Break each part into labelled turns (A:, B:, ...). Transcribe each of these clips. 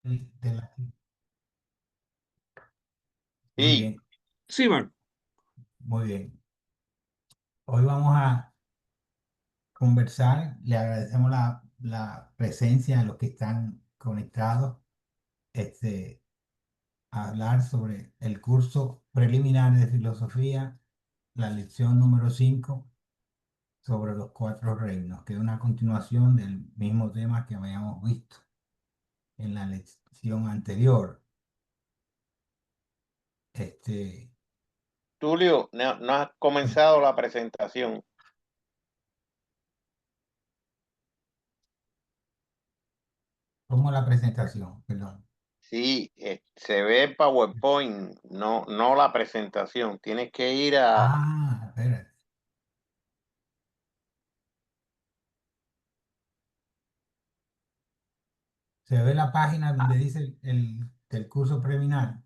A: de muy
B: Sí,
A: bien,
C: Sí, Marco.
A: muy bien. Hoy vamos a conversar. Le agradecemos la presencia de los que están conectados. Este, a hablar sobre el curso preliminar de filosofía, la lección número 5 sobre los cuatro reinos, que es una continuación del mismo tema que habíamos visto en la lección anterior. Este,
B: Tulio, no has comenzado la presentación.
A: como la presentación, perdón.
B: Sí, se ve el PowerPoint, no la presentación. Tienes que ir a...
A: Espérate. Se ve la página donde dice del curso preliminar.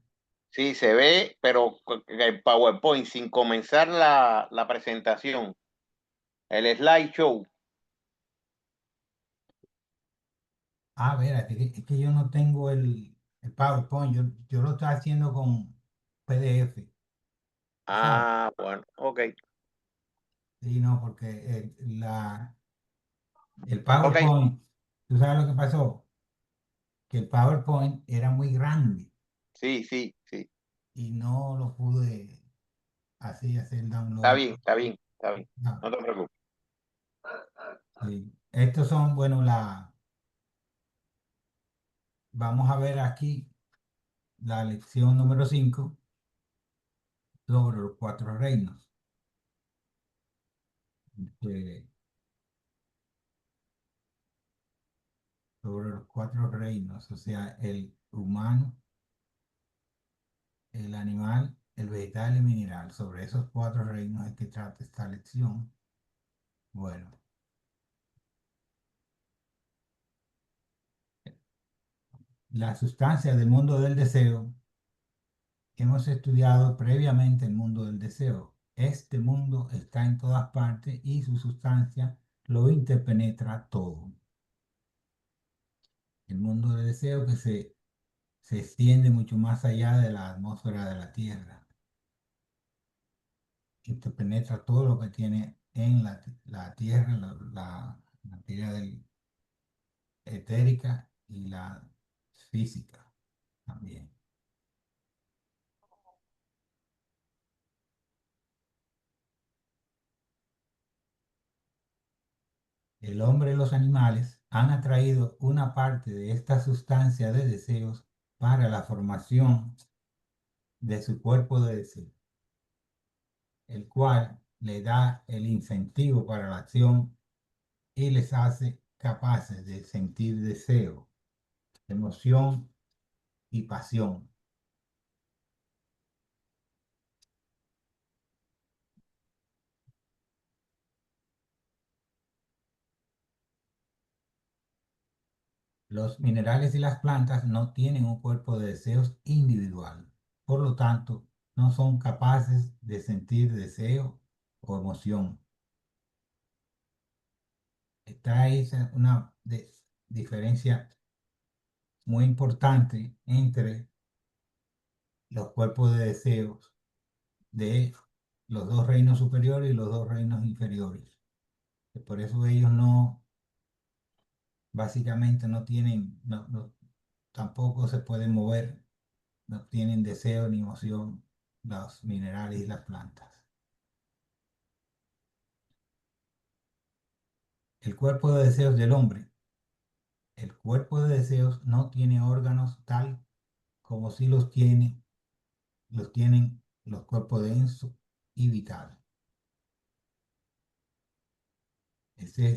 B: Sí, se ve, pero el PowerPoint sin comenzar la presentación, el slideshow.
A: Espérate, es que yo no tengo el PowerPoint, yo lo estoy haciendo con PDF, ¿sabes?
B: Bueno, ok,
A: Sí, no, porque el
B: ok,
A: PowerPoint, ¿tú sabes lo que pasó? Que el PowerPoint era muy grande
B: sí, sí, sí.
A: y no lo pude así hacer el
B: Está
A: download.
B: bien, está bien, está bien.
A: No,
B: No te preocupes.
A: sí. Estos son, bueno, vamos a ver aquí la lección número 5 sobre los cuatro reinos. eh, Sobre los cuatro reinos, o sea, el humano, el animal, el vegetal y el mineral. Sobre esos cuatro reinos es que trata esta lección. Bueno, la sustancia del mundo del deseo. Hemos estudiado previamente el mundo del deseo. Este mundo está en todas partes y su sustancia lo interpenetra todo. El mundo del deseo que se extiende mucho más allá de la atmósfera de la Tierra. Interpenetra todo lo que tiene en la Tierra, la materia etérica y la física también. El hombre y los animales han atraído una parte de esta sustancia de deseos para la formación de su cuerpo de deseo, el cual le da el incentivo para la acción y les hace capaces de sentir deseo, emoción y pasión. Los minerales y las plantas no tienen un cuerpo de deseos individual, por lo tanto, no son capaces de sentir deseo o emoción. Está ahí una diferencia muy importante entre los cuerpos de deseos de los dos reinos superiores y los dos reinos inferiores. Por eso ellos no, básicamente no tienen, tampoco se pueden mover, no tienen deseo ni emoción los minerales y las plantas. El cuerpo de deseos del hombre. El cuerpo de deseos no tiene órganos tal como si los tienen los cuerpos denso y vital. Se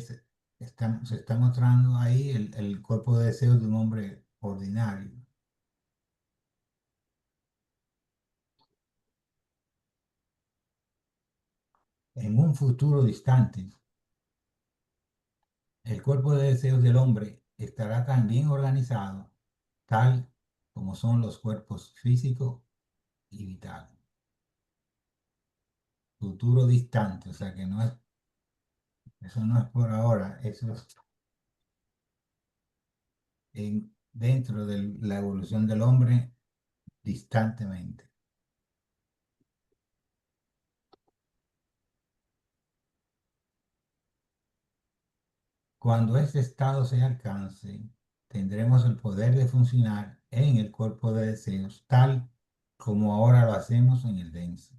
A: está mostrando ahí el cuerpo de deseos de un hombre ordinario. En un futuro distante, el cuerpo de deseos del hombre estará tan bien organizado, tal como son los cuerpos físico y vital. Futuro distante, o sea que no es, eso no es por ahora, eso es dentro de la evolución del hombre distantemente. Cuando este estado se alcance, tendremos el poder de funcionar en el cuerpo de deseos, tal como ahora lo hacemos en el denso.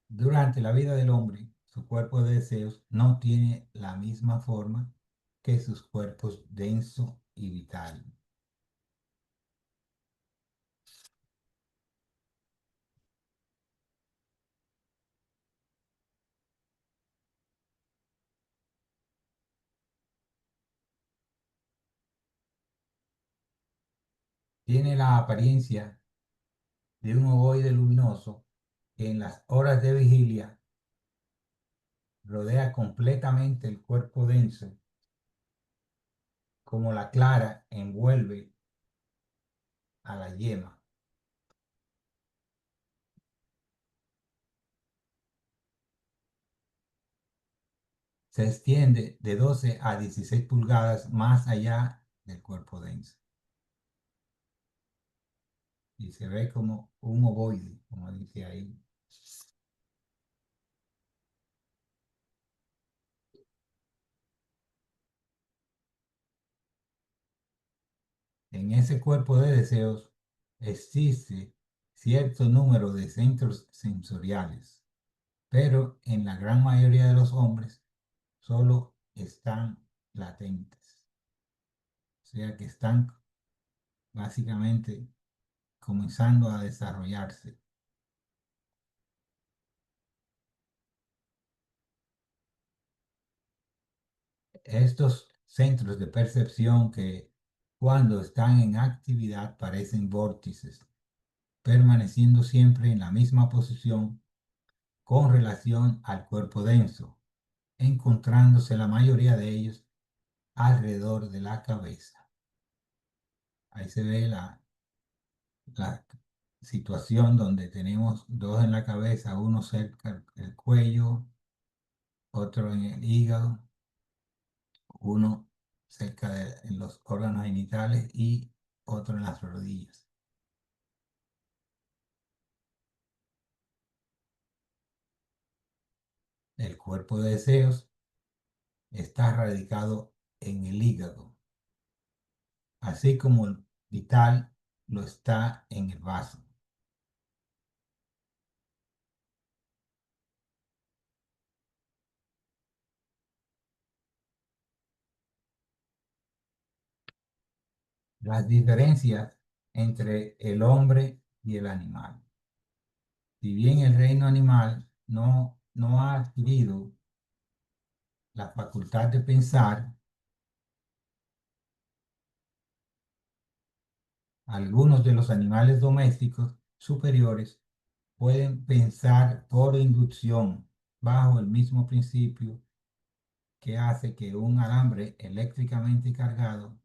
A: Durante la vida del hombre, su cuerpo de deseos no tiene la misma forma que sus cuerpos denso y vital. Tiene la apariencia de un ovoide luminoso que en las horas de vigilia rodea completamente el cuerpo denso, como la clara envuelve a la yema. Se extiende de 12 a 16 pulgadas más allá del cuerpo denso y se ve como un ovoide, como dice ahí. En ese cuerpo de deseos existe cierto número de centros sensoriales, pero en la gran mayoría de los hombres solo están latentes, o sea que están básicamente comenzando a desarrollarse. Estos centros de percepción que cuando están en actividad parecen vórtices, permaneciendo siempre en la misma posición con relación al cuerpo denso, encontrándose la mayoría de ellos alrededor de la cabeza. Ahí se ve la situación donde tenemos dos en la cabeza, uno cerca del cuello, otro en el hígado, uno cerca de los órganos genitales y otro en las rodillas. El cuerpo de deseos está radicado en el hígado, así como el vital lo está en el vaso. Las diferencias entre el hombre y el animal. Si bien el reino animal no ha adquirido la facultad de pensar, algunos de los animales domésticos superiores pueden pensar por inducción bajo el mismo principio que hace que un alambre eléctricamente cargado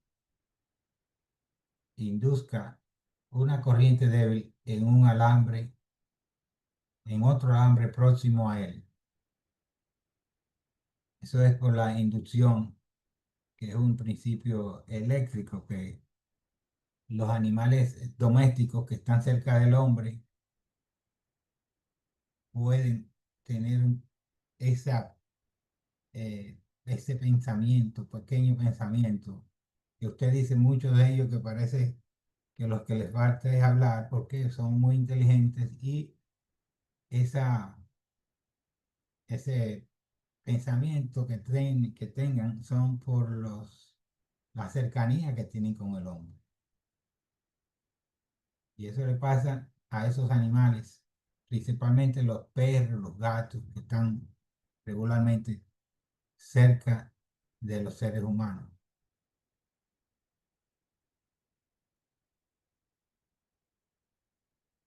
A: induzca una corriente débil en un alambre, en otro alambre próximo a él. Eso es por la inducción, que es un principio eléctrico que los animales domésticos que están cerca del hombre pueden tener esa, ese pensamiento, pequeño pensamiento, que usted dice muchos de ellos que parece que los que les falta es hablar porque son muy inteligentes y esa, ese pensamiento que tengan son por la cercanía que tienen con el hombre. Y eso le pasa a esos animales, principalmente los perros, los gatos que están regularmente cerca de los seres humanos.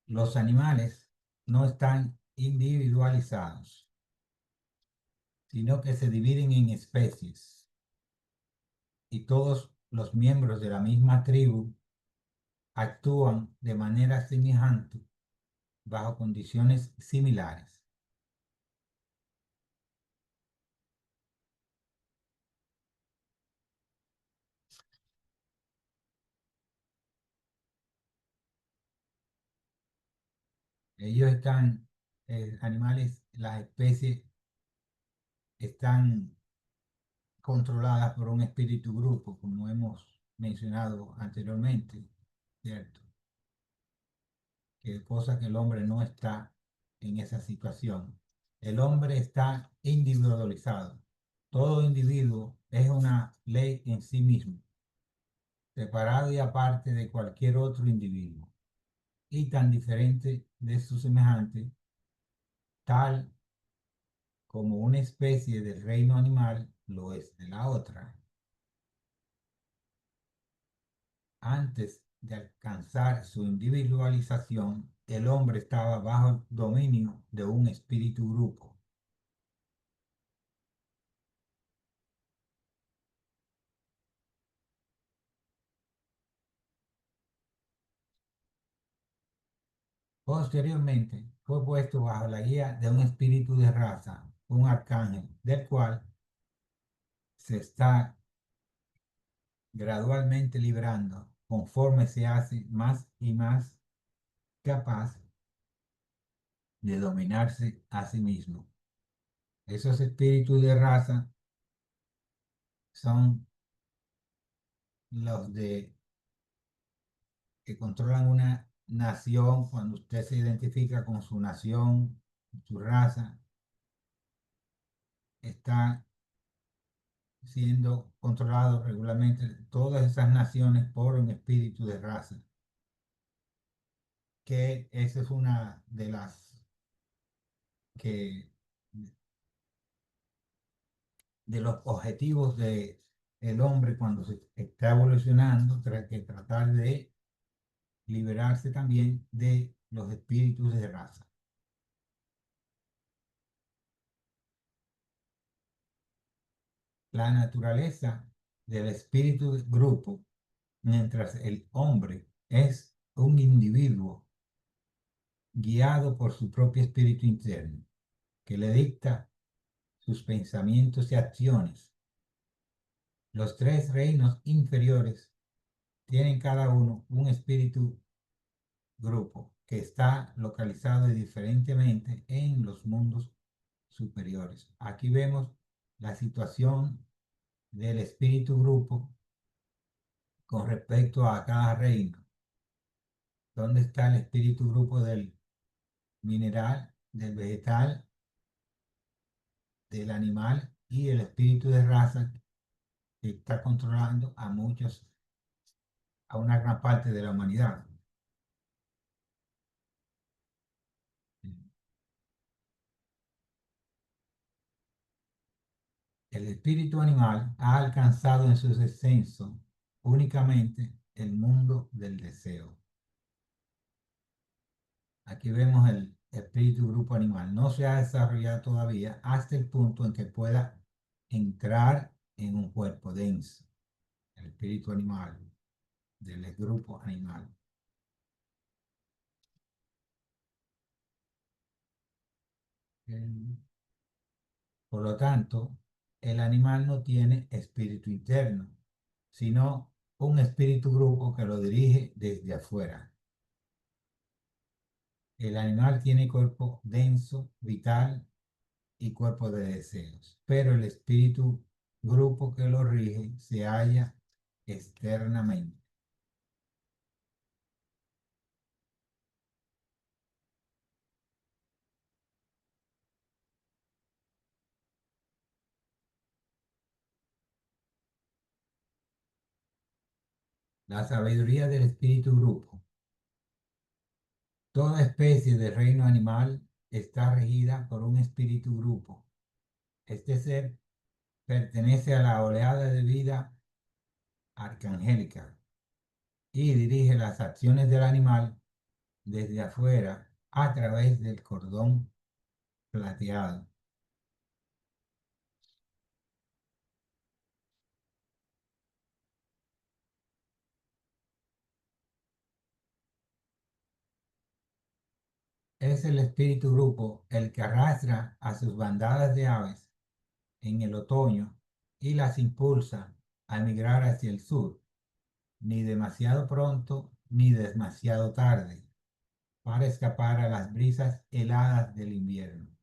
A: Los animales no están individualizados, sino que se dividen en especies y todos los miembros de la misma tribu actúan de manera semejante bajo condiciones similares. Ellos están, animales, las especies están controladas por un espíritu grupo, como hemos mencionado anteriormente, ¿cierto? Que cosa que el hombre no está en esa situación. El hombre está individualizado. Todo individuo es una ley en sí mismo, separado y aparte de cualquier otro individuo, y tan diferente de su semejante, tal como una especie del reino animal lo es de la otra. Antes de alcanzar su individualización, el hombre estaba bajo el dominio de un espíritu grupo. Posteriormente, fue puesto bajo la guía de un espíritu de raza, un arcángel, del cual se está gradualmente librando conforme se hace más y más capaz de dominarse a sí mismo. Esos espíritus de raza son los de que controlan una nación. Cuando usted se identifica con su nación, su raza, está siendo controlado regularmente todas esas naciones por un espíritu de raza, que esa es una de las que de los objetivos de el hombre cuando se está evolucionando, que tratar de liberarse también de los espíritus de raza. La naturaleza del espíritu de grupo, mientras el hombre es un individuo guiado por su propio espíritu interno, que le dicta sus pensamientos y acciones. Los tres reinos inferiores tienen cada uno un espíritu grupo que está localizado diferentemente en los mundos superiores. Aquí vemos la situación del espíritu grupo con respecto a cada reino. ¿Dónde está el espíritu grupo del mineral, del vegetal, del animal y el espíritu de raza que está controlando a muchos, a una gran parte de la humanidad? El espíritu animal ha alcanzado en su descenso únicamente el mundo del deseo. Aquí vemos el espíritu grupo animal. No se ha desarrollado todavía hasta el punto en que pueda entrar en un cuerpo denso. El espíritu animal, del grupo animal. Por lo tanto, el animal no tiene espíritu interno, sino un espíritu grupo que lo dirige desde afuera. El animal tiene cuerpo denso, vital y cuerpo de deseos, pero el espíritu grupo que lo rige se halla externamente. La sabiduría del espíritu grupo. Toda especie de reino animal está regida por un espíritu grupo. Este ser pertenece a la oleada de vida arcangélica y dirige las acciones del animal desde afuera a través del cordón plateado. Es el espíritu grupo el que arrastra a sus bandadas de aves en el otoño y las impulsa a migrar hacia el sur, ni demasiado pronto ni demasiado tarde, para escapar a las brisas heladas del invierno,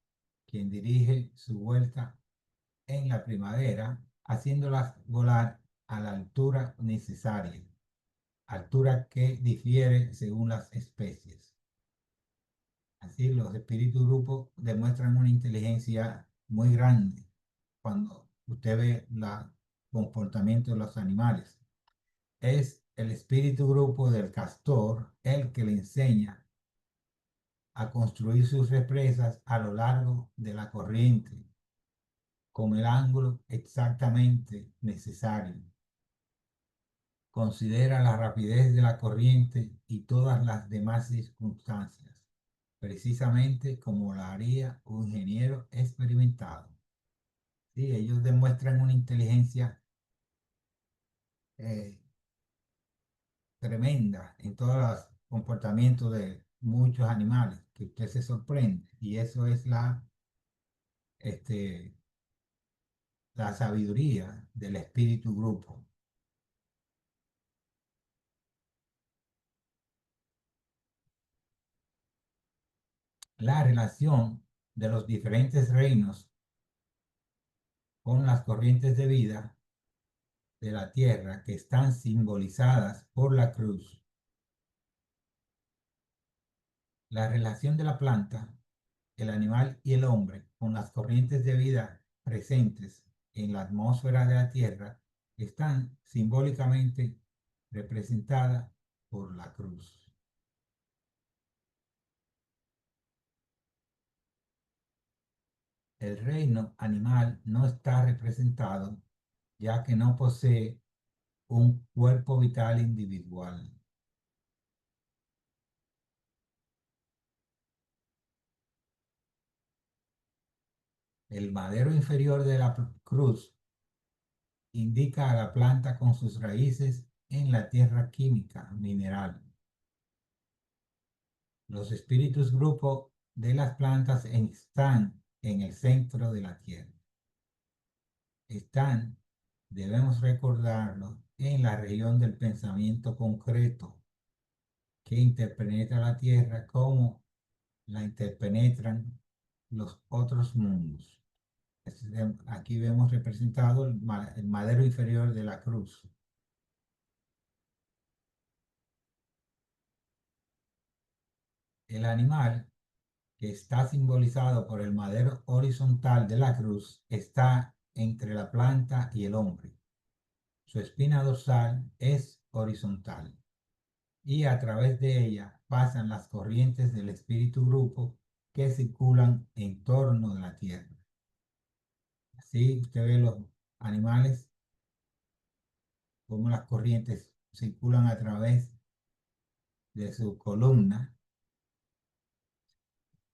A: quien dirige su vuelta en la primavera, haciéndolas volar a la altura necesaria, altura que difiere según las especies. Así, los espíritus grupos demuestran una inteligencia muy grande cuando usted ve el comportamiento de los animales. Es el espíritu grupo del castor el que le enseña a construir sus represas a lo largo de la corriente, con el ángulo exactamente necesario. Considera la rapidez de la corriente y todas las demás circunstancias, precisamente como la haría un ingeniero experimentado. Sí, ellos demuestran una inteligencia eh, tremenda en todos los comportamientos de muchos animales, que usted se sorprende. Y eso es este, la sabiduría del espíritu grupo. La relación de los diferentes reinos con las corrientes de vida de la tierra que están simbolizadas por la cruz. La relación de la planta, el animal y el hombre con las corrientes de vida presentes en la atmósfera de la tierra están simbólicamente representadas por la cruz. El reino animal no está representado ya que no posee un cuerpo vital individual. El madero inferior de la cruz indica a la planta con sus raíces en la tierra química, mineral. Los espíritus grupo de las plantas están en el centro de la tierra. Están, debemos recordarlo, en la región del pensamiento concreto que interpenetra la tierra como la interpenetran los otros mundos. Aquí vemos representado el madero inferior de la cruz. El animal que está simbolizado por el madero horizontal de la cruz está entre la planta y el hombre. Su espina dorsal es horizontal y a través de ella pasan las corrientes del espíritu grupo que circulan en torno de la tierra. Así usted ve los animales como las corrientes circulan a través de su columna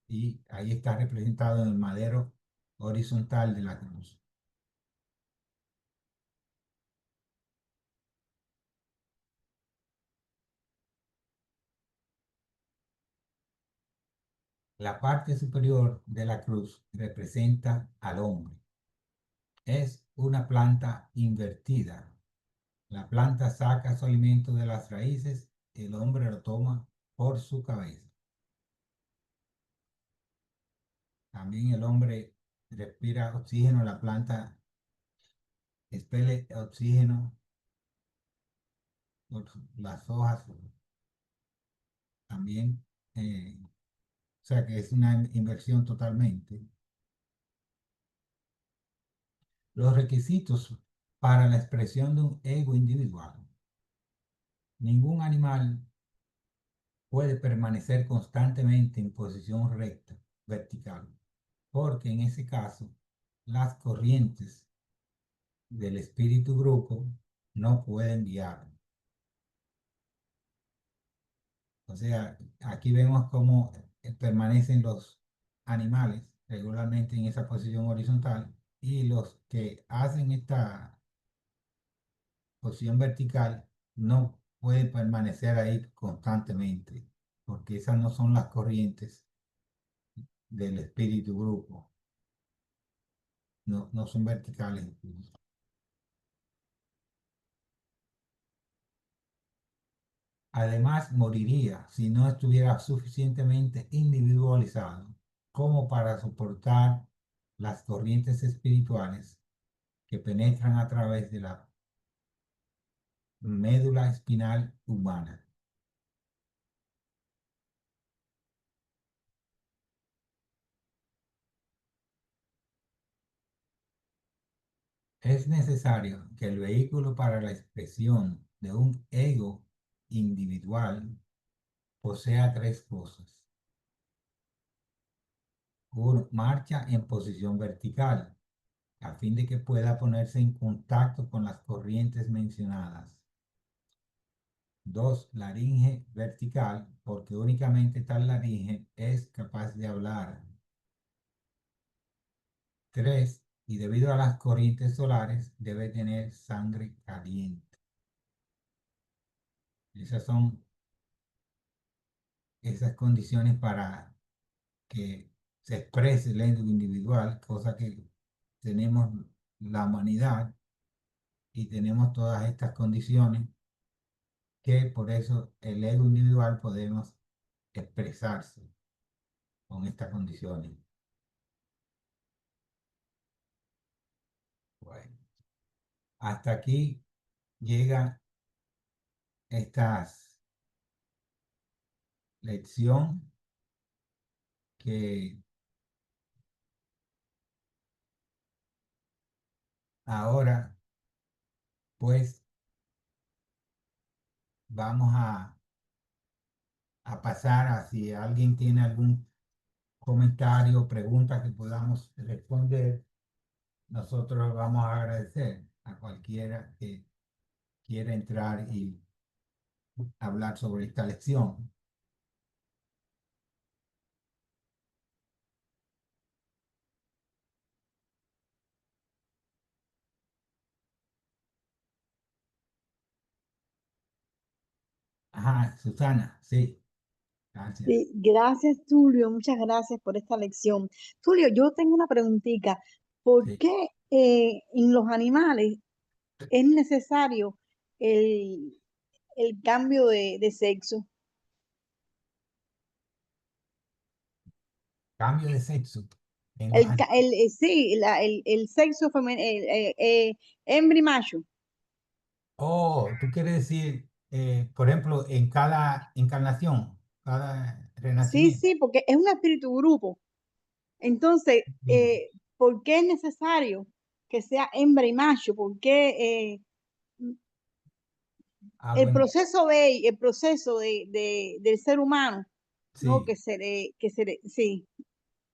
A: y ahí está representado en el madero horizontal de la cruz. La parte superior de la cruz representa al hombre. Es una planta invertida. La planta saca su alimento de las raíces, el hombre lo toma por su cabeza. También el hombre respira oxígeno, la planta expele oxígeno por las hojas también. O sea que es una inversión totalmente. Los requisitos para la expresión de un ego individual. Ningún animal puede permanecer constantemente en posición recta, vertical, porque en ese caso las corrientes del espíritu grupo no pueden guiar. O sea, aquí vemos cómo permanecen los animales regularmente en esa posición horizontal y los que hacen esta posición vertical no pueden permanecer ahí constantemente, porque esas no son las corrientes del espíritu grupo, no son verticales. Incluso. Además, moriría si no estuviera suficientemente individualizado como para soportar las corrientes espirituales que penetran a través de la médula espinal humana. Es necesario que el vehículo para la expresión de un ego individual posea tres cosas. Uno, marcha en posición vertical, a fin de que pueda ponerse en contacto con las corrientes mencionadas. Dos, laringe vertical, porque únicamente tal laringe es capaz de hablar. Tres, y debido a las corrientes solares, debe tener sangre caliente. Esas son esas condiciones para que se exprese el ego individual, cosa que tenemos la humanidad y tenemos todas estas condiciones que por eso el ego individual podemos expresarse con estas condiciones. Bueno, hasta aquí llega esta lección que ahora pues vamos a pasar a si alguien tiene algún comentario, pregunta que podamos responder. Nosotros vamos a agradecer a cualquiera que quiera entrar y hablar sobre esta lección. Ajá, Susana, sí, gracias.
C: Sí, gracias, Tulio. Muchas gracias por esta lección. Tulio, yo tengo una preguntita. ¿Por
A: Sí.
C: qué en los animales es necesario el, el cambio de sexo?
A: Cambio de sexo en los animales.
C: Sí, el sexo femenino, hembra y macho.
A: Oh, tú quieres decir, por ejemplo, en cada encarnación, cada
C: Sí,
A: renacimiento.
C: sí, porque es un espíritu grupo. Entonces,
A: Sí.
C: ¿por qué es necesario que sea hembra y macho? ¿Por qué
A: Ah, bueno,
C: el proceso del ser humano, ¿no?
A: sí.
C: Sí,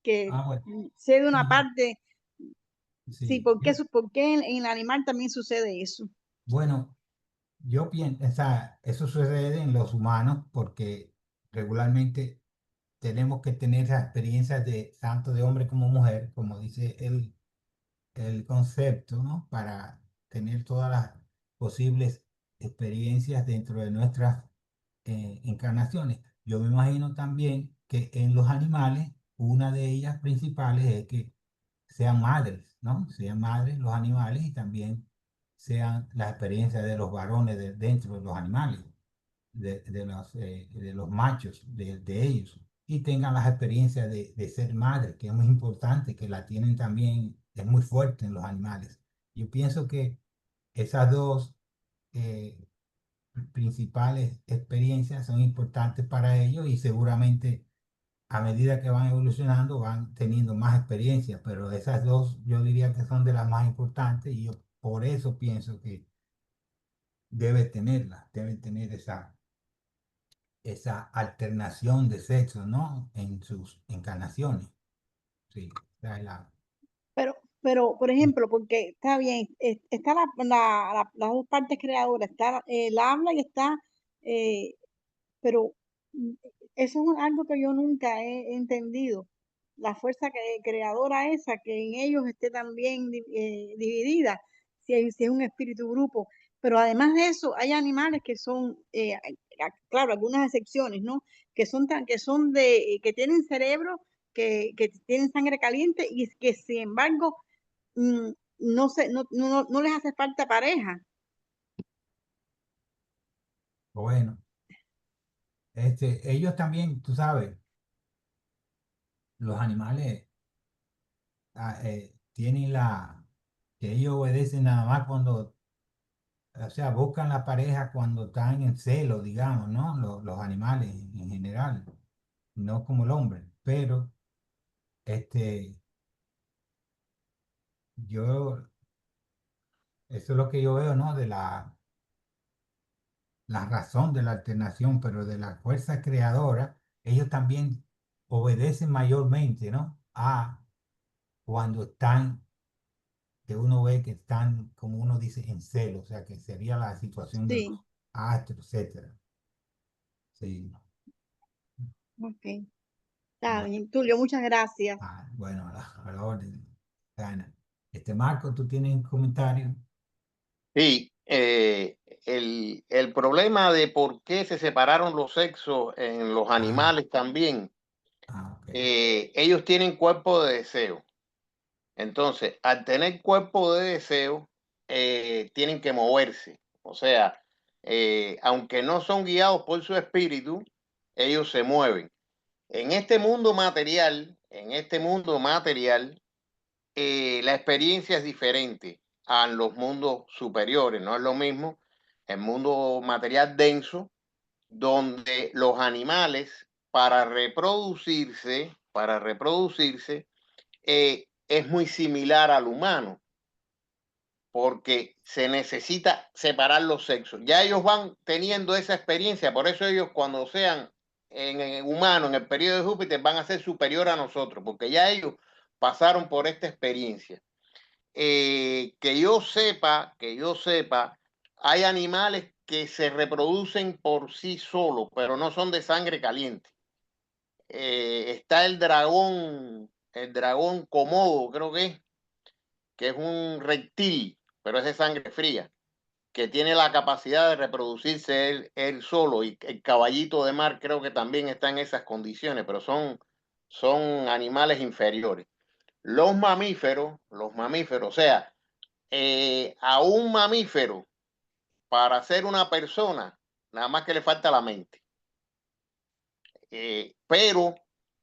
C: que
A: Ah, bueno,
C: sea de una
A: sí,
C: parte, sí,
A: sí.
C: ¿por qué en el animal también sucede eso?
A: Bueno, yo pienso, o sea, eso sucede en los humanos porque regularmente tenemos que tener esas experiencias de tanto de hombre como mujer, como dice el concepto, ¿no? Para tener todas las posibles experiencias dentro de nuestras encarnaciones. Yo me imagino también que en los animales, una de ellas principales es que sean madres, ¿no? Sean madres los animales y también sean las experiencias de los varones dentro de los animales, de los machos, de ellos, y tengan las experiencias de ser madres, que es muy importante, que la tienen también, es muy fuerte en los animales. Yo pienso que esas dos eh, principales experiencias son importantes para ellos y seguramente a medida que van evolucionando van teniendo más experiencias, pero esas dos yo diría que son de las más importantes y yo por eso pienso que debe tener esa alternación de sexo, ¿no? En sus encarnaciones. Sí, esa es la...
C: Pero, por ejemplo, porque está bien, está las dos partes creadoras, está el habla y está eh, pero eso es algo que yo nunca he entendido. La fuerza creadora esa, que en ellos esté también dividida, si es un espíritu grupo. Pero además de eso, hay animales que son, claro, algunas excepciones, ¿no? Que tienen cerebro, que tienen sangre caliente y que sin embargo no les hace falta pareja.
A: Bueno. ellos también, tú sabes, los animales tienen que ellos obedecen nada más cuando, o sea, buscan la pareja cuando están en celo, digamos, ¿no? Los animales en general, no como el hombre, pero este, yo, eso es lo que yo veo, ¿no? De la razón de la alternación, pero de la fuerza creadora, ellos también obedecen mayormente, ¿no? A cuando están, que uno ve que están, como uno dice, en celo, o sea, que sería la situación de los
C: Sí,
A: astros, etcétera. Sí.
C: ok. Está
A: Bu-
C: bien, Tulio, muchas gracias.
A: bueno, a la orden. Gana. Marco, ¿tú tienes un comentario?
B: Sí, el problema de por qué se separaron los sexos en los
A: Ah,
B: animales también,
A: ok.
B: ellos tienen cuerpo de deseo. Entonces, al tener cuerpo de deseo, tienen que moverse. O sea, aunque no son guiados por su espíritu, ellos se mueven. En este mundo material, la experiencia es diferente a los mundos superiores. No es lo mismo el mundo material denso, donde los animales, para reproducirse, es muy similar al humano, porque se necesita separar los sexos. Ya ellos van teniendo esa experiencia, por eso ellos cuando sean en humano, en el periodo de Júpiter, van a ser superior a nosotros, porque ya ellos pasaron por esta experiencia. Que yo sepa, hay animales que se reproducen por sí solos, pero no son de sangre caliente. Está el dragón Komodo, creo que es un reptil, pero es de sangre fría, que tiene la capacidad de reproducirse él solo, y el caballito de mar creo que también está en esas condiciones, pero son animales inferiores. Los mamíferos, o sea, a un mamífero, para ser una persona, nada más que le falta la mente. Pero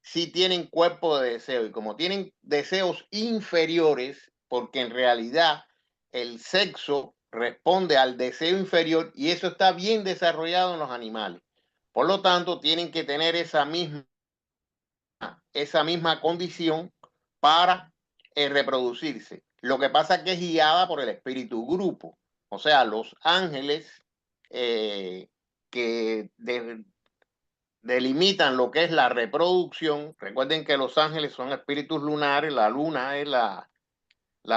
B: sí tienen cuerpo de deseo, y como tienen deseos inferiores, porque en realidad el sexo responde al deseo inferior y eso está bien desarrollado en los animales. Por lo tanto, tienen que tener esa misma condición para reproducirse. Lo que pasa es que es guiada por el espíritu grupo, o sea, los ángeles, que delimitan lo que es la reproducción. Recuerden que los ángeles son espíritus lunares, la luna es la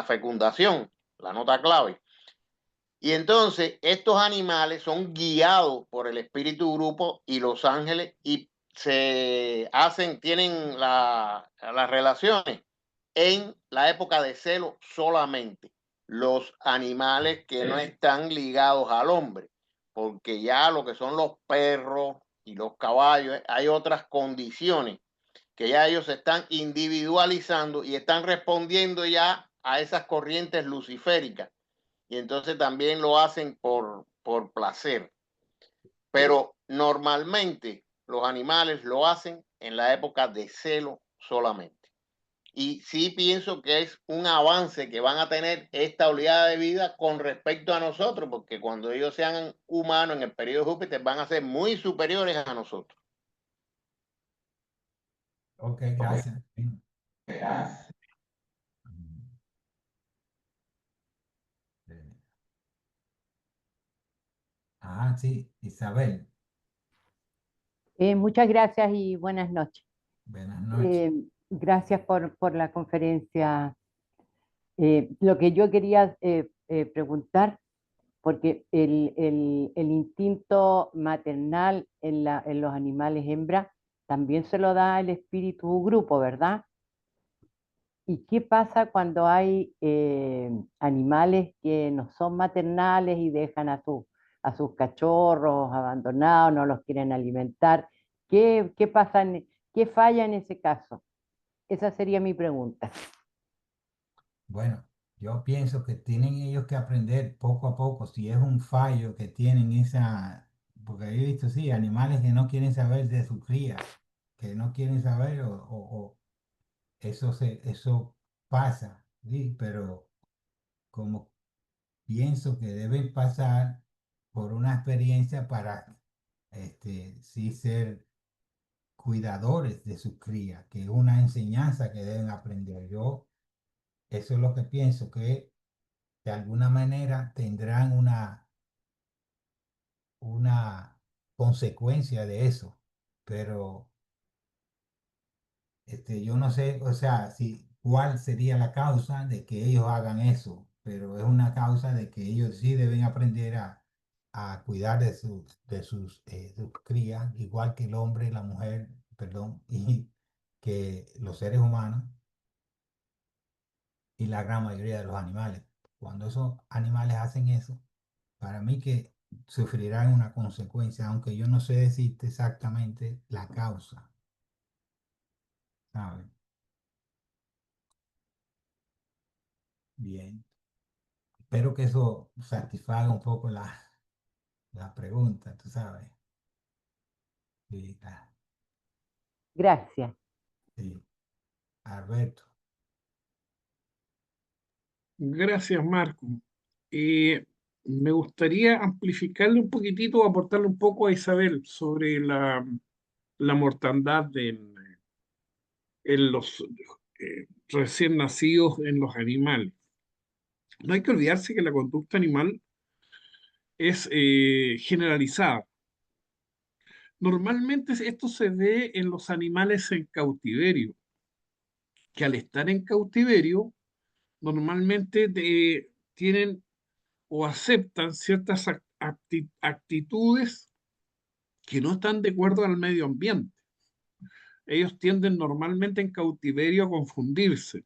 B: fecundación, la nota clave. Y entonces estos animales son guiados por el espíritu grupo y los ángeles, y tienen las relaciones en la época de celo solamente. Los animales que no están ligados al hombre, porque ya lo que son los perros y los caballos, hay otras condiciones que ya ellos se están individualizando y están respondiendo ya a esas corrientes luciféricas, y entonces también lo hacen por placer. Pero normalmente los animales lo hacen en la época de celo solamente. Y sí pienso que es un avance que van a tener esta oleada de vida con respecto a nosotros, porque cuando ellos sean humanos en el periodo de Júpiter van a ser muy superiores a nosotros.
A: Ok, gracias. Sí, Isabel,
D: Muchas gracias y buenas noches.
A: buenas noches.
D: Gracias por la conferencia. Lo que yo quería preguntar, porque el instinto maternal en los animales hembra también se lo da el espíritu grupo, ¿verdad? ¿Y qué pasa cuando hay animales que no son maternales y dejan a sus cachorros abandonados, no los quieren alimentar? ¿Qué pasa qué falla en ese caso? Esa sería mi pregunta.
A: Bueno, yo pienso que tienen ellos que aprender poco a poco. Si es un fallo que tienen porque yo he visto, sí, animales que no quieren saber de su cría, que no quieren saber o eso pasa, ¿sí? Pero como pienso que deben pasar por una experiencia para, sí ser cuidadores de su cría, que es una enseñanza que deben aprender. Yo, eso es lo que pienso, que de alguna manera tendrán una consecuencia de eso, pero yo no sé, o sea, cuál sería la causa de que ellos hagan eso, pero es una causa de que ellos sí deben aprender a cuidar sus crías, igual que el hombre, la mujer, perdón, y que los seres humanos y la gran mayoría de los animales. Cuando esos animales hacen eso, para mí que sufrirán una consecuencia, aunque yo no sé decirte exactamente la causa, ¿sabes? Bien. Espero que eso satisfaga un poco la pregunta, tú sabes. Sí,
D: Gracias.
A: sí. Alberto,
E: Gracias, Marco. Me gustaría amplificarle un poquitito, aportarle un poco a Isabel sobre la mortandad en los recién nacidos en los animales. No hay que olvidarse que la conducta animal es generalizada. Normalmente esto se ve en los animales en cautiverio, que al estar en cautiverio normalmente tienen o aceptan ciertas actitudes que no están de acuerdo al medio ambiente. Ellos tienden normalmente en cautiverio a confundirse.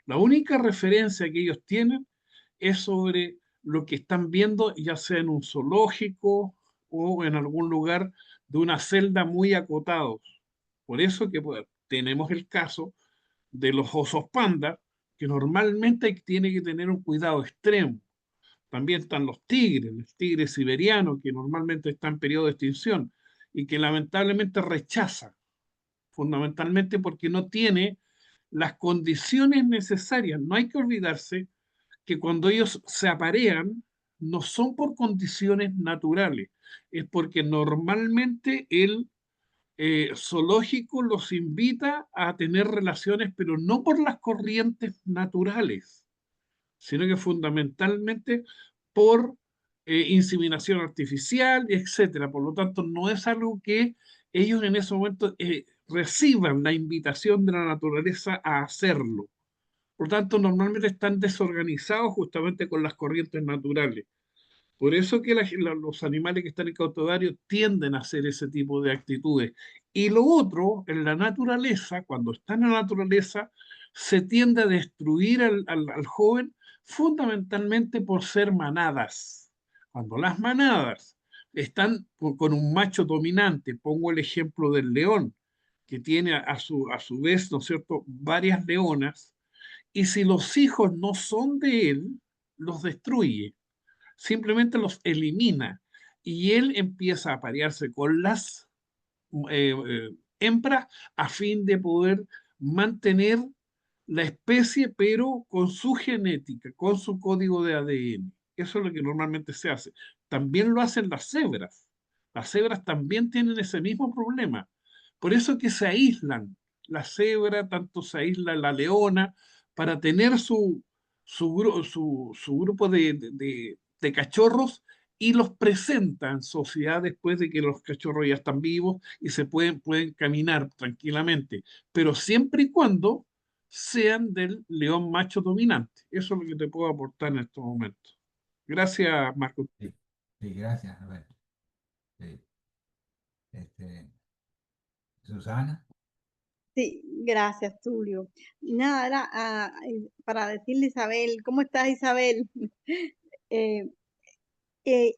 E: La única referencia que ellos tienen es sobre lo que están viendo, ya sea en un zoológico o en algún lugar de una celda muy acotados. Por eso que pues, tenemos el caso de los osos panda, que normalmente tiene que tener un cuidado extremo. También están los tigres, el tigre siberiano, que normalmente está en periodo de extinción y que lamentablemente rechaza, fundamentalmente porque no tiene las condiciones necesarias. No hay que olvidarse que cuando ellos se aparean, no son por condiciones naturales, es porque normalmente el zoológico los invita a tener relaciones, pero no por las corrientes naturales, sino que fundamentalmente por inseminación artificial, etcétera. Por lo tanto, no es algo que ellos en ese momento reciban la invitación de la naturaleza a hacerlo. Por tanto, normalmente están desorganizados justamente con las corrientes naturales. Por eso que los animales que están en cautiverio tienden a hacer ese tipo de actitudes. Y lo otro, en la naturaleza, cuando están en la naturaleza, se tiende a destruir al joven fundamentalmente por ser manadas. Cuando las manadas están con un macho dominante, pongo el ejemplo del león, que tiene a su vez, ¿no es cierto?, varias leonas, y si los hijos no son de él, los destruye, simplemente los elimina y él empieza a aparearse con las hembras a fin de poder mantener la especie, pero con su genética, con su código de ADN. Eso es lo que normalmente se hace. También lo hacen las cebras. Las cebras también tienen ese mismo problema. Por eso que se aíslan. La cebra, tanto se aísla la leona, para tener su grupo de cachorros y los presenta en sociedad después de que los cachorros ya están vivos y pueden caminar tranquilamente, pero siempre y cuando sean del león macho dominante. Eso es lo que te puedo aportar en estos momentos. Gracias, Marco.
A: sí, sí, gracias, Alberto. Sí. Este, Susana,
C: Sí, gracias, Tulio. Y nada, era para decirle a Isabel, ¿cómo estás, Isabel? Eh,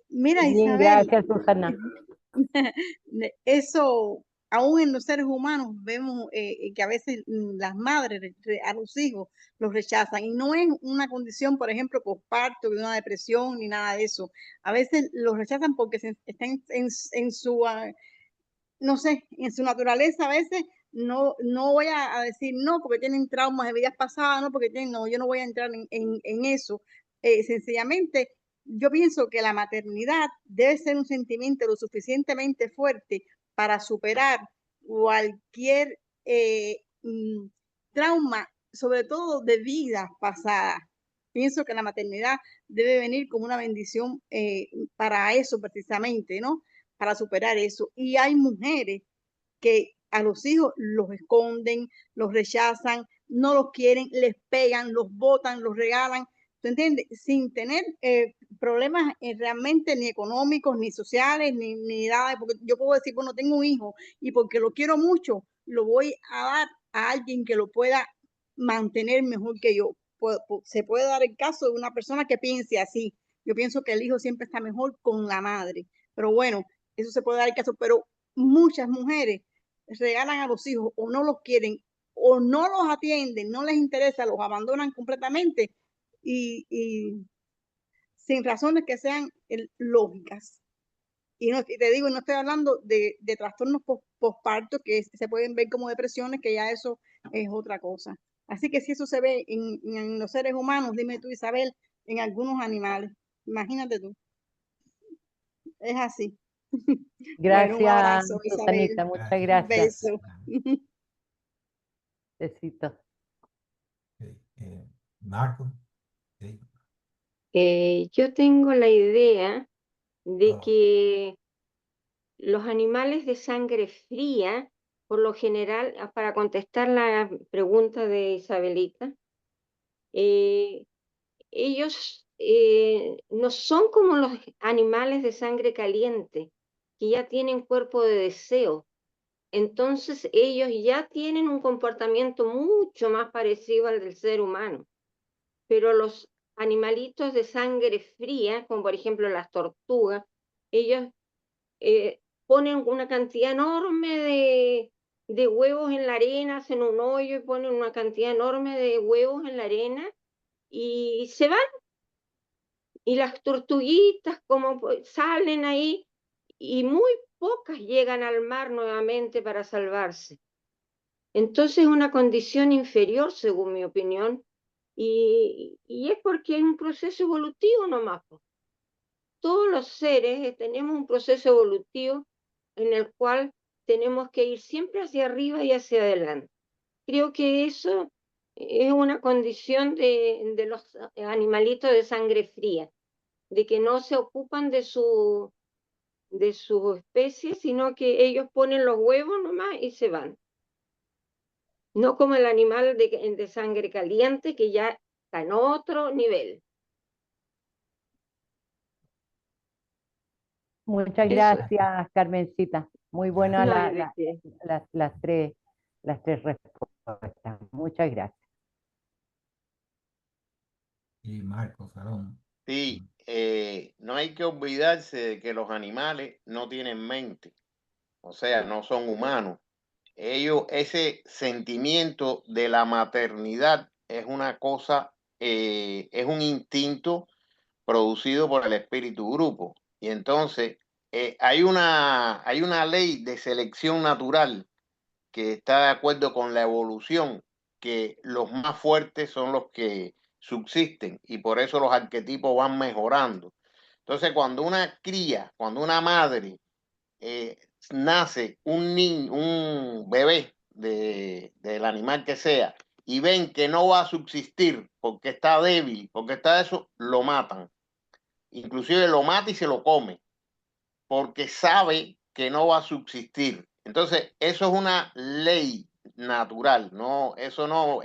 C: mira,
D: Bien,
C: Isabel,
D: gracias, Susana.
C: eso aún en los seres humanos vemos que a veces las madres a los hijos los rechazan, y no es una condición, por ejemplo, postparto, de una depresión ni nada de eso. A veces los rechazan porque están en su, no sé, en su naturaleza. A veces no voy a decir no porque tienen traumas de vidas pasadas, no porque tienen, no, yo no voy a entrar en eso. Sencillamente, yo pienso que la maternidad debe ser un sentimiento lo suficientemente fuerte para superar cualquier trauma, sobre todo de vidas pasadas. Pienso que la maternidad debe venir como una bendición para eso precisamente, ¿no? Para superar eso. Y hay mujeres que a los hijos los esconden, los rechazan, no los quieren, les pegan, los botan, los regalan, ¿tú entiendes? Sin tener problemas realmente ni económicos, ni sociales, ni nada, porque yo puedo decir, bueno, tengo un hijo y porque lo quiero mucho, lo voy a dar a alguien que lo pueda mantener mejor que yo. Se puede dar el caso de una persona que piense así. Yo pienso que el hijo siempre está mejor con la madre, pero bueno, eso se puede dar el caso, pero muchas mujeres regalan a los hijos o no los quieren o no los atienden, no les interesa, los abandonan completamente y sin razones que sean lógicas. Y te digo, no estoy hablando de trastornos postparto que se pueden ver como depresiones, que ya eso es otra cosa. Así que si eso se ve en los seres humanos, dime tú, Isabel, en algunos animales, imagínate tú. Es así. Bueno, un
D: Gracias,
C: abrazo, Isabel.
D: Susanita, muchas
A: Gracias.
C: Un
D: gracias.
C: beso.
D: Besitos.
A: Marco. Sí.
F: Yo tengo la idea de
A: Oh,
F: que los animales de sangre fría, por lo general, para contestar la pregunta de Isabelita, eh, ellos no son como los animales de sangre caliente, que ya tienen cuerpo de deseo. Entonces ellos ya tienen un comportamiento mucho más parecido al del ser humano. Pero los animalitos de sangre fría, como por ejemplo las tortugas, ellos ponen una cantidad enorme de huevos en la arena, hacen un hoyo y ponen una cantidad enorme de huevos en la arena y se van. Y las tortuguitas como salen ahí y muy pocas llegan al mar nuevamente para salvarse. Entonces es una condición inferior, según mi opinión, y es porque es un proceso evolutivo nomás. Todos los seres tenemos un proceso evolutivo en el cual tenemos que ir siempre hacia arriba y hacia adelante. Creo que eso es una condición de los animalitos de sangre fría, de que no se ocupan de su especie, sino que ellos ponen los huevos nomás y se van. No como el animal de sangre caliente, que ya está en otro nivel.
D: Muchas
F: Eso.
D: gracias, Carmencita. Muy buena
F: No hay de qué.
D: las tres respuestas. Muchas gracias.
A: y Marco Salón.
B: Sí, no hay que olvidarse de que los animales no tienen mente, o sea, no son humanos. Ellos, ese sentimiento de la maternidad es una cosa, es un instinto producido por el espíritu grupo. Y entonces hay una ley de selección natural que está de acuerdo con la evolución, que los más fuertes son los que subsisten y por eso los arquetipos van mejorando. Entonces, cuando una cría, cuando una madre nace un niño, un bebé del animal que sea, y ven que no va a subsistir porque está débil, porque está eso, lo matan. Inclusive lo mata y se lo come, porque sabe que no va a subsistir. Entonces, eso es una ley natural, ¿no? Eso no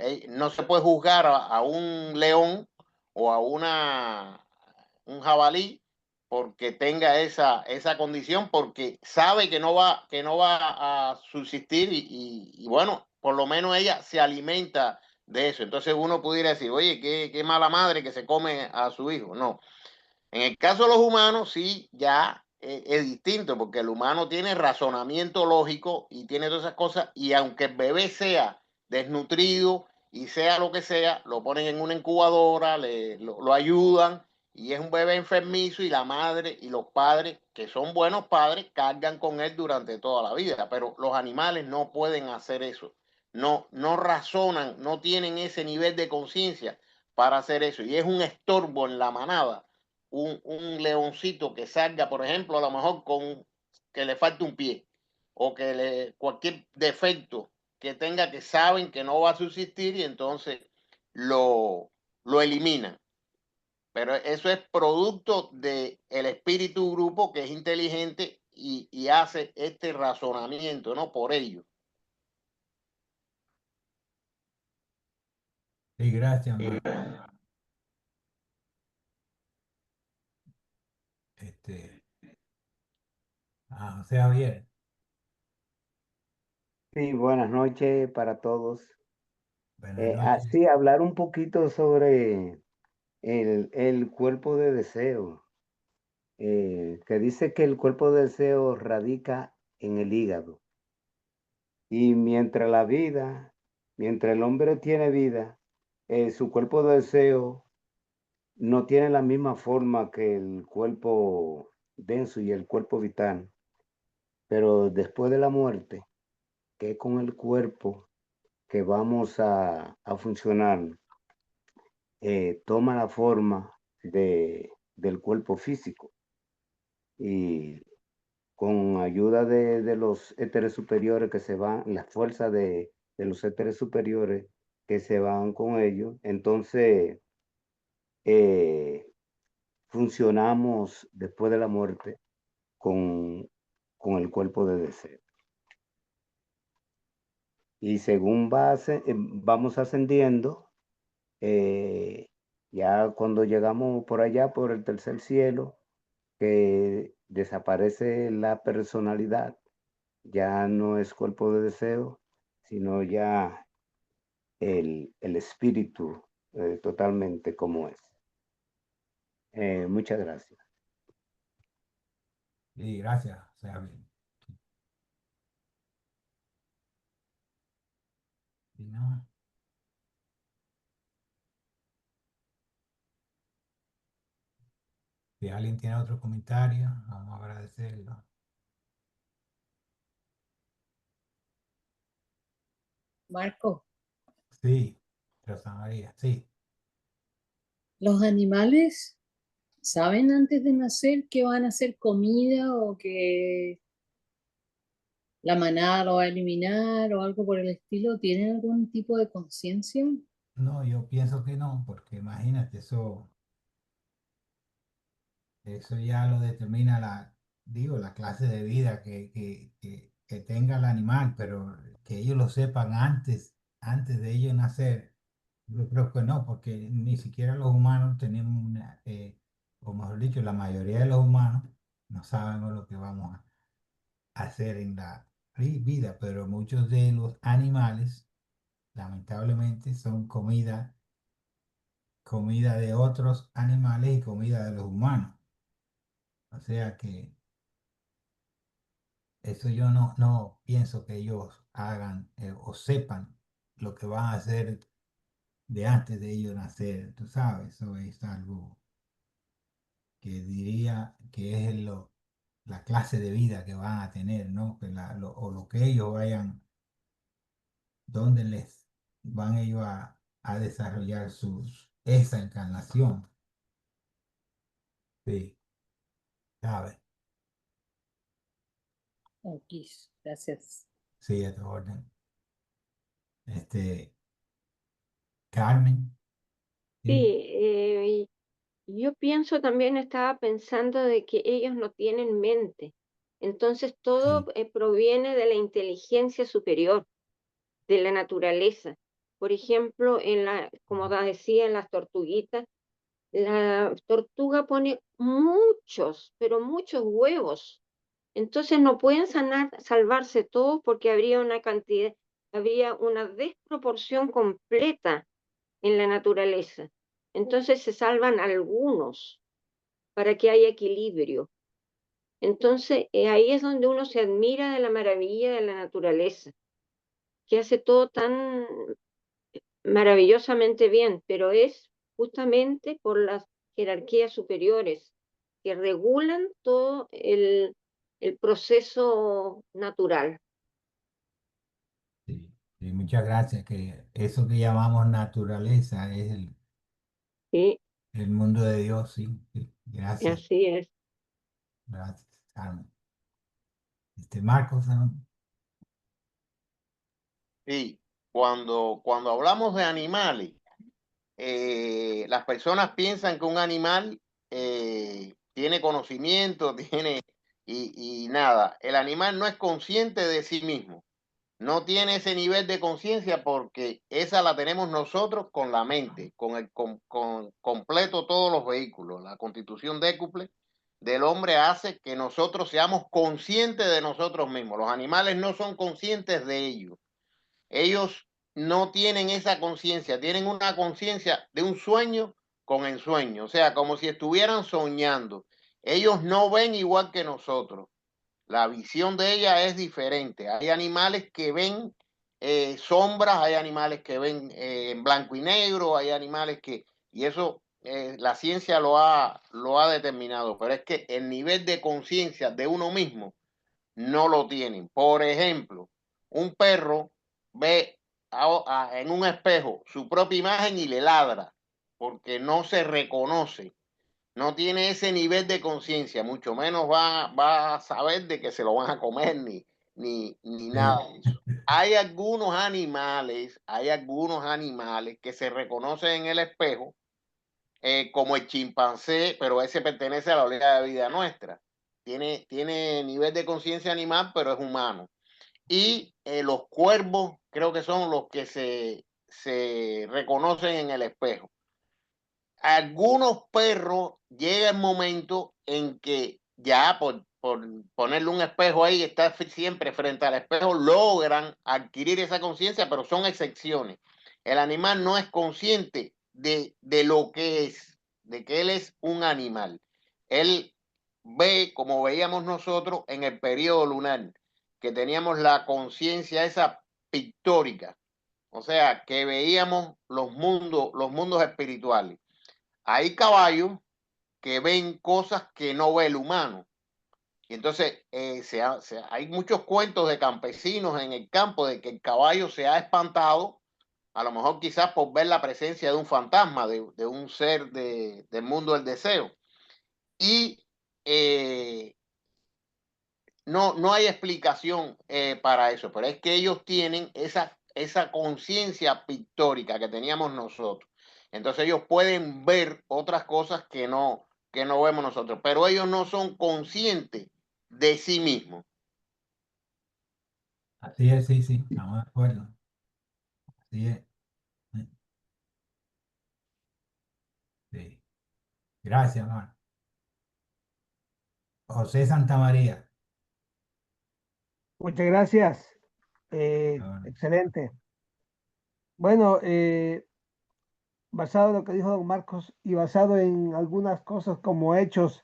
B: se puede juzgar a un león o a un jabalí porque tenga esa condición, porque sabe que no va a subsistir y bueno, por lo menos ella se alimenta de eso. Entonces uno pudiera decir, oye, qué mala madre que se come a su hijo. No. En el caso de los humanos, sí, ya es distinto, porque el humano tiene razonamiento lógico y tiene todas esas cosas, y aunque el bebé sea desnutrido y sea lo que sea, lo ponen en una incubadora, lo ayudan, y es un bebé enfermizo, y la madre y los padres, que son buenos padres, cargan con él durante toda la vida. Pero los animales no pueden hacer eso, no razonan, no tienen ese nivel de conciencia para hacer eso, y es un estorbo en la manada. Un leoncito que salga, por ejemplo, a lo mejor con que le falte un pie, o que cualquier defecto que tenga, que saben que no va a subsistir, y entonces lo eliminan. Pero eso es producto del espíritu grupo, que es inteligente y hace este razonamiento, ¿no? Por ello.
A: Sí, gracias, Marco. José Javier.
G: Sí, buenas noches para todos.
A: Buenas noches.
G: Sí, hablar un poquito sobre el cuerpo de deseo, que dice que el cuerpo de deseo radica en el hígado. Y mientras el hombre tiene vida, su cuerpo de deseo no tiene la misma forma que el cuerpo denso y el cuerpo vital. Pero después de la muerte, que es con el cuerpo que vamos a funcionar, toma la forma del cuerpo físico, y con ayuda de los éteres superiores que se van, la fuerza de los éteres superiores que se van con ellos, entonces eh, funcionamos después de la muerte con, el cuerpo de deseo. Y según vamos ascendiendo, ya cuando llegamos por allá, por el tercer cielo, que desaparece la personalidad, ya no es cuerpo de deseo, sino ya el espíritu, totalmente como es. Muchas gracias.
A: Sí, gracias, José Javier. Si no, si alguien tiene otro comentario, vamos a agradecerlo.
H: Marco,
A: Sí, Rosa María, sí.
H: ¿los animales saben antes de nacer que van a hacer comida o que la manada lo va a eliminar o algo por el estilo? ¿Tienen algún tipo de conciencia?
A: No, yo pienso que no, porque imagínate, eso ya lo determina la clase de vida que tenga el animal, pero que ellos lo sepan antes de ellos nacer, yo creo que no, porque ni siquiera los humanos tenemos o mejor dicho, la mayoría de los humanos no sabemos lo que vamos a hacer en la vida, pero muchos de los animales, lamentablemente, son comida de otros animales y comida de los humanos. O sea que eso yo no pienso que ellos hagan o sepan lo que van a hacer de antes de ellos nacer. Tú sabes, eso es algo que diría que es la clase de vida que van a tener, ¿no? O lo que ellos vayan, donde les van ellos a desarrollar esa encarnación. Sí, ¿sabes?
H: Ok, gracias.
A: Sí, a tu orden. Carmen.
F: Sí,
A: Sí,
F: yo pienso también, estaba pensando de que ellos no tienen mente. Entonces todo
A: sí.
F: proviene de la inteligencia superior, de la naturaleza. Por ejemplo, como decía, en las tortuguitas, la tortuga pone muchos, pero muchos huevos. Entonces no pueden salvarse todos porque habría una desproporción completa en la naturaleza. Entonces se salvan algunos para que haya equilibrio. Entonces, ahí es donde uno se admira de la maravilla de la naturaleza, que hace todo tan maravillosamente bien, pero es justamente por las jerarquías superiores que regulan todo el proceso natural.
A: Sí, sí, muchas gracias. Que eso que llamamos naturaleza es
F: Sí,
A: el mundo de Dios, sí. Sí. Gracias,
F: así es.
A: gracias, Carmen. Marcos, ¿no?
B: Sí, cuando hablamos de animales, las personas piensan que un animal tiene conocimiento, y nada, el animal no es consciente de sí mismo, no tiene ese nivel de conciencia porque esa la tenemos nosotros con la mente, con completo todos los vehículos. La constitución décuple del hombre hace que nosotros seamos conscientes de nosotros mismos. Los animales no son conscientes de ellos. Ellos no tienen esa conciencia, tienen una conciencia de un sueño con ensueño, o sea, como si estuvieran soñando. Ellos no ven igual que nosotros. La visión de ella es diferente. Hay animales que ven sombras, hay animales que ven en blanco y negro, hay animales que, y eso la ciencia lo ha determinado, pero es que el nivel de conciencia de uno mismo no lo tienen. Por ejemplo, un perro ve en un espejo su propia imagen y le ladra porque no se reconoce, no tiene ese nivel de conciencia, mucho menos va a saber de que se lo van a comer ni nada de eso. Hay algunos animales que se reconocen en el espejo, como el chimpancé, pero ese pertenece a la oleada de vida nuestra. Tiene nivel de conciencia animal, pero es humano. Y los cuervos creo que son los que se reconocen en el espejo. Algunos perros llega el momento en que ya por ponerle un espejo ahí, está siempre frente al espejo, logran adquirir esa conciencia, pero son excepciones. El animal no es consciente de lo que es, de que él es un animal. Él ve, como veíamos nosotros en el periodo lunar, que teníamos la conciencia esa pictórica, o sea, que veíamos los mundos espirituales. Hay caballos que ven cosas que no ve el humano. Y entonces hay muchos cuentos de campesinos en el campo de que el caballo se ha espantado, a lo mejor quizás por ver la presencia de un fantasma, de un ser del mundo del deseo. Y no hay explicación para eso, pero es que ellos tienen esa conciencia pictórica que teníamos nosotros. Entonces ellos pueden ver otras cosas que no vemos nosotros, pero ellos no son conscientes de sí mismos.
A: Así es, sí, sí, estamos de acuerdo. Así es. Sí. Gracias, Marcos. José Santamaría.
I: Muchas gracias.
A: Ahora,
I: Excelente. Bueno, basado en lo que dijo don Marcos y basado en algunas cosas como hechos,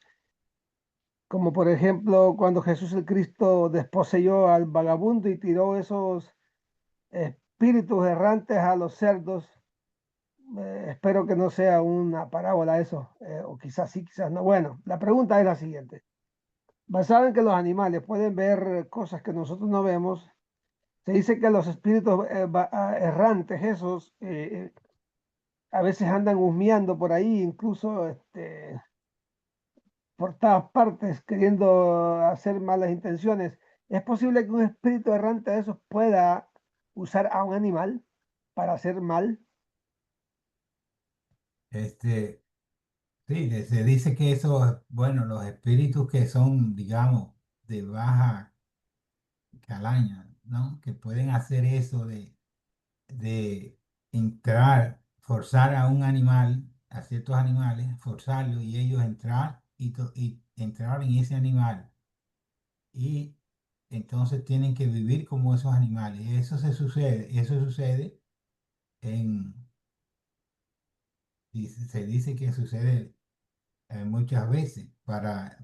I: como por ejemplo cuando Jesús el Cristo desposeyó al vagabundo y tiró esos espíritus errantes a los cerdos. Espero que no sea una parábola eso, o quizás sí, quizás no. Bueno, la pregunta es la siguiente. Basado en que los animales pueden ver cosas que nosotros no vemos, se dice que los espíritus errantes, esos, a veces andan husmeando por ahí, incluso por todas partes, queriendo hacer malas intenciones. ¿Es posible que un espíritu errante de esos pueda usar a un animal para hacer mal?
A: este, sí, se dice que esos, bueno, los espíritus que son, digamos, de baja calaña, ¿no? Que pueden hacer eso de entrar, forzar a un animal, a ciertos animales, forzarlos y ellos entrar y entrar en ese animal. Y entonces tienen que vivir como esos animales. Y eso sucede en, se dice que sucede muchas veces,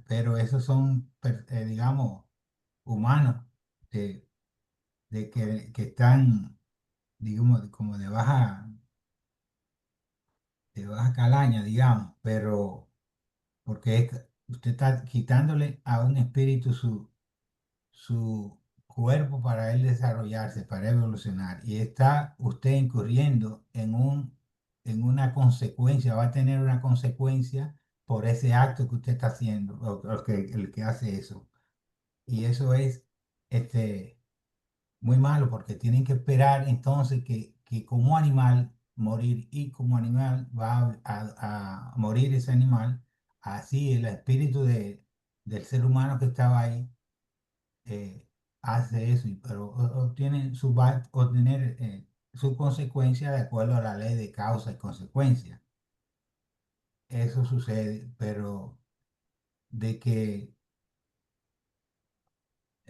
A: pero esos son, digamos, humanos de, que están, digamos, como de baja calaña, digamos, pero porque usted está quitándole a un espíritu su cuerpo para él desarrollarse, para evolucionar, y está usted incurriendo en una consecuencia, va a tener una consecuencia por ese acto que usted está haciendo, o el que hace eso. Y eso es este, muy malo porque tienen que esperar entonces que como animal morir y como animal va a morir ese animal, así el espíritu del ser humano que estaba ahí eh, hace eso, pero va a obtener su consecuencia de acuerdo a la ley de causa y consecuencia. Eso sucede, pero de que,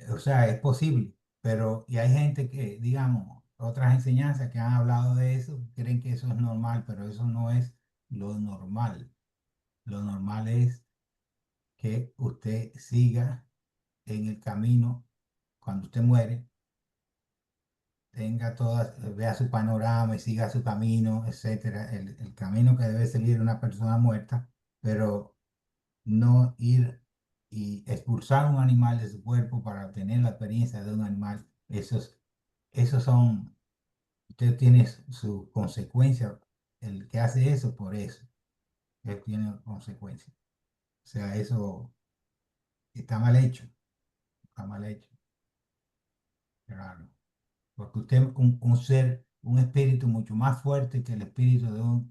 A: o sea, es posible, pero y hay gente que, digamos, otras enseñanzas que han hablado de eso, creen que eso es normal, pero eso no es lo normal. Lo normal es que usted siga en el camino cuando usted muere, tenga todas, vea su panorama y siga su camino, etcétera, el camino que debe seguir una persona muerta, pero no ir y expulsar un animal de su cuerpo para obtener la experiencia de un animal. Esos son, usted tiene su consecuencia, el que hace eso por eso, él tiene consecuencias. O sea, eso está mal hecho, está mal hecho, claro. Porque usted es un ser, un espíritu mucho más fuerte que el espíritu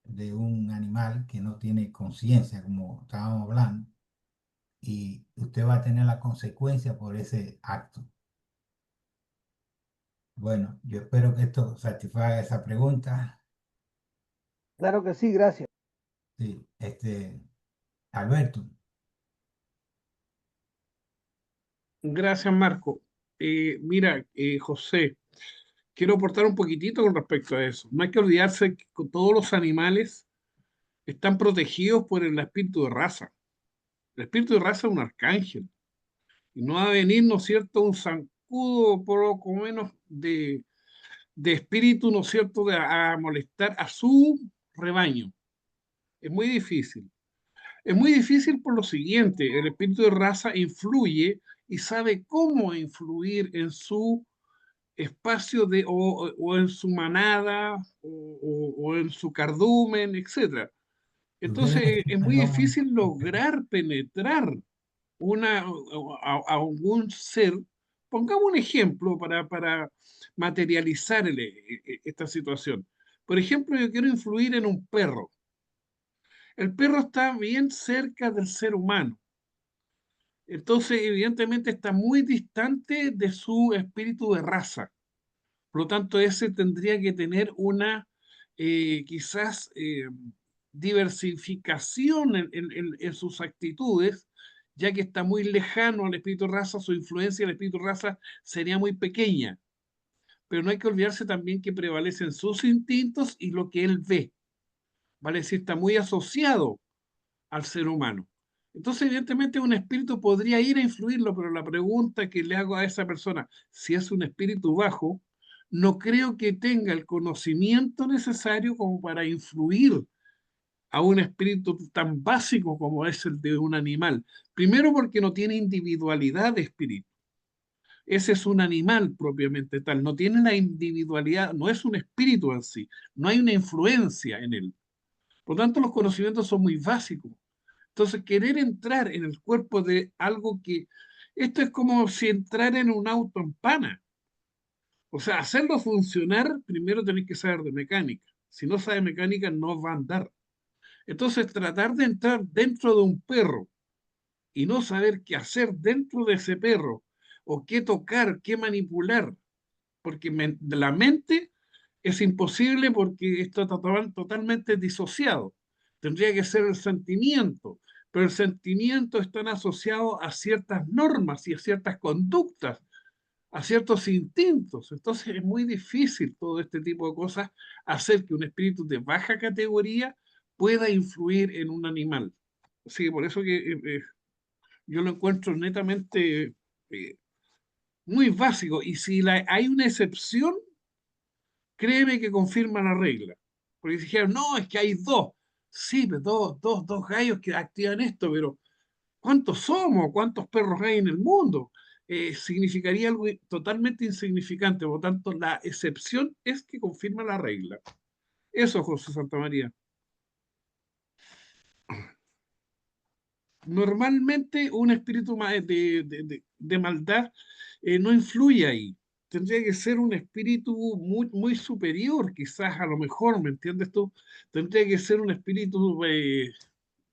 A: de un animal que no tiene conciencia, como estábamos hablando, y usted va a tener la consecuencia por ese acto. Bueno, yo espero que esto satisfaga esa pregunta.
I: Claro que sí, gracias.
A: Sí, Alberto,
E: Gracias, Marco. Mira, José, quiero aportar un poquitito con respecto a eso. No hay que olvidarse que todos los animales están protegidos por el espíritu de raza. El espíritu de raza es un arcángel. Y no va a venir, ¿no es cierto?, un zancudo poco menos de espíritu, ¿no es cierto?, a molestar a su rebaño. Es muy difícil. Es muy difícil por lo siguiente, el espíritu de raza influye y sabe cómo influir en su espacio o en su manada o en su cardumen, etc.
A: ¿tú quieres
E: Entonces
A: decir,
E: es muy
A: perdón,
E: difícil lograr penetrar a algún ser. Pongamos un ejemplo para materializar esta situación. Por ejemplo, yo quiero influir en un perro. El perro está bien cerca del ser humano. Entonces, evidentemente, está muy distante de su espíritu de raza. Por lo tanto, ese tendría que tener una quizás diversificación en sus actitudes, ya que está muy lejano al espíritu raza, su influencia del espíritu raza sería muy pequeña. Pero no hay que olvidarse también que prevalecen sus instintos y lo que él ve. ¿Vale? Es decir, está muy asociado al ser humano. Entonces, evidentemente, un espíritu podría ir a influirlo, pero la pregunta que le hago a esa persona, si es un espíritu bajo, no creo que tenga el conocimiento necesario como para influir a un espíritu tan básico como es el de un animal. Primero porque no tiene individualidad de espíritu. Ese es un animal propiamente tal, no tiene la individualidad, no es un espíritu en sí, no hay una influencia en él. Por lo tanto, los conocimientos son muy básicos. Entonces, querer entrar en el cuerpo de algo que... Esto es como si entrar en un auto en pana. O sea, hacerlo funcionar, primero tenés que saber de mecánica. Si no sabes mecánica, no va a andar. Entonces, tratar de entrar dentro de un perro y no saber qué hacer dentro de ese perro, o qué tocar, qué manipular, porque la mente es imposible porque está totalmente disociado. Tendría que ser el sentimiento, pero el sentimiento está asociado a ciertas normas y a ciertas conductas, a ciertos instintos. Entonces es muy difícil todo este tipo de cosas hacer que un espíritu de baja categoría pueda influir en un animal. Así que por eso que yo lo encuentro netamente muy básico. Y si hay una excepción, créeme que confirma la regla. Porque dijeron, no, es que hay dos. Sí, pues, dos gallos que activan esto, pero ¿cuántos somos? ¿Cuántos perros hay en el mundo? Significaría algo totalmente insignificante. Por lo tanto, la excepción es que confirma la regla. Eso, José Santamaría. Normalmente un espíritu de maldad no influye ahí. Tendría que ser un espíritu muy, muy superior, quizás a lo mejor, ¿me entiendes tú? Tendría que ser un espíritu,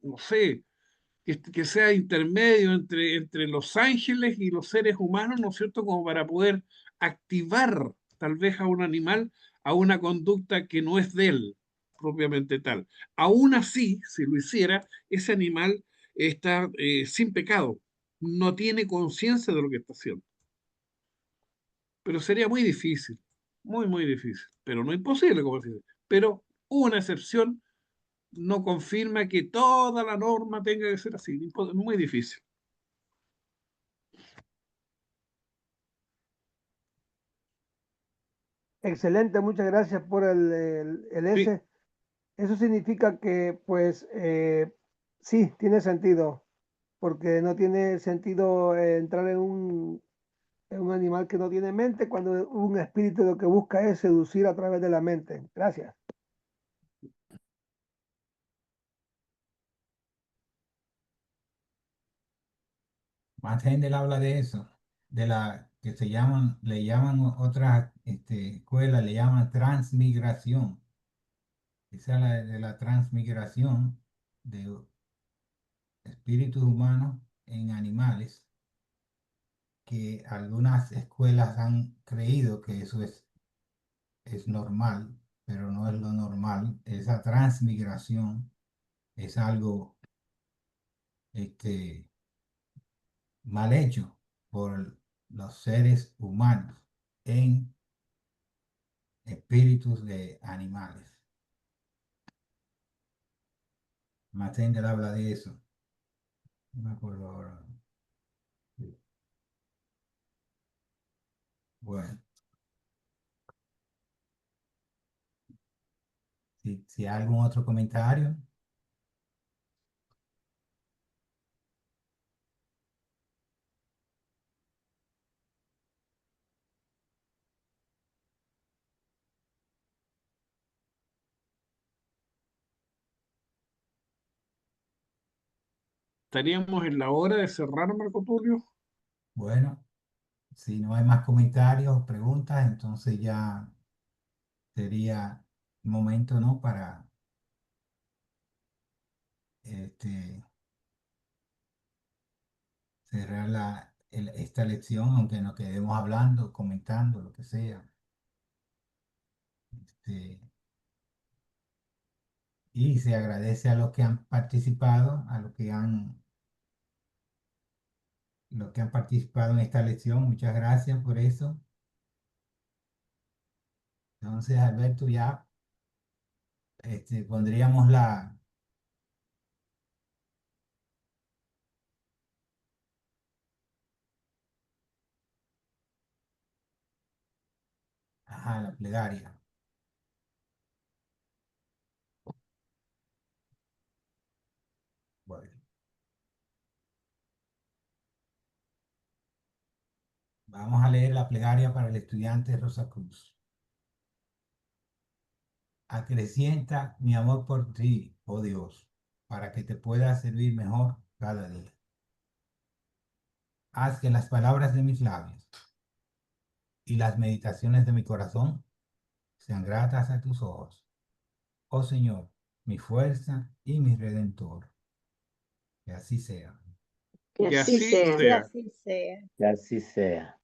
E: no sé, que sea intermedio entre los ángeles y los seres humanos, ¿no es cierto? Como para poder activar tal vez a un animal a una conducta que no es de él, propiamente tal. Aún así, si lo hiciera, ese animal está sin pecado, no tiene conciencia de lo que está haciendo. Pero sería muy difícil, muy, muy difícil, pero no imposible, como se dice. Pero una excepción no confirma que toda la norma tenga que ser así. Es muy difícil.
I: Excelente, muchas gracias por el
E: Sí,
I: ese. Eso significa que, pues, sí, tiene sentido, porque no tiene sentido entrar en un animal que no tiene mente cuando un espíritu lo que busca es seducir a través de la mente. Gracias.
A: Más gente habla de eso, de la que le llaman otras escuelas, le llaman transmigración. Esa es de la transmigración de espíritus humanos en animales, que algunas escuelas han creído que eso es normal, pero no es lo normal. Esa transmigración es algo este, mal hecho por los seres humanos en espíritus de animales. Matengel habla de eso. No me acuerdo ahora. Sí. Bueno, si hay algún otro comentario.
E: estaríamos en la hora de cerrar, Marco Tulio.
A: Bueno, si no hay más comentarios o preguntas, entonces ya sería momento, ¿no? Para este, cerrar esta lección, aunque nos quedemos hablando, comentando, lo que sea. Este, y se agradece a los que han participado, a los que han participado en esta lección. Muchas gracias por eso. Entonces, Alberto, ya pondríamos la plegaria. Bueno, vamos a leer la plegaria para el estudiante Rosa Cruz. Acrecienta mi amor por ti, oh Dios, para que te pueda servir mejor cada día. Haz que las palabras de mis labios y las meditaciones de mi corazón sean gratas a tus ojos. Oh Señor, mi fuerza y mi redentor. Que así sea.
F: Que
E: Que
F: así
E: así
F: sea.
C: Que
E: sea.
C: así sea.
G: Que así sea.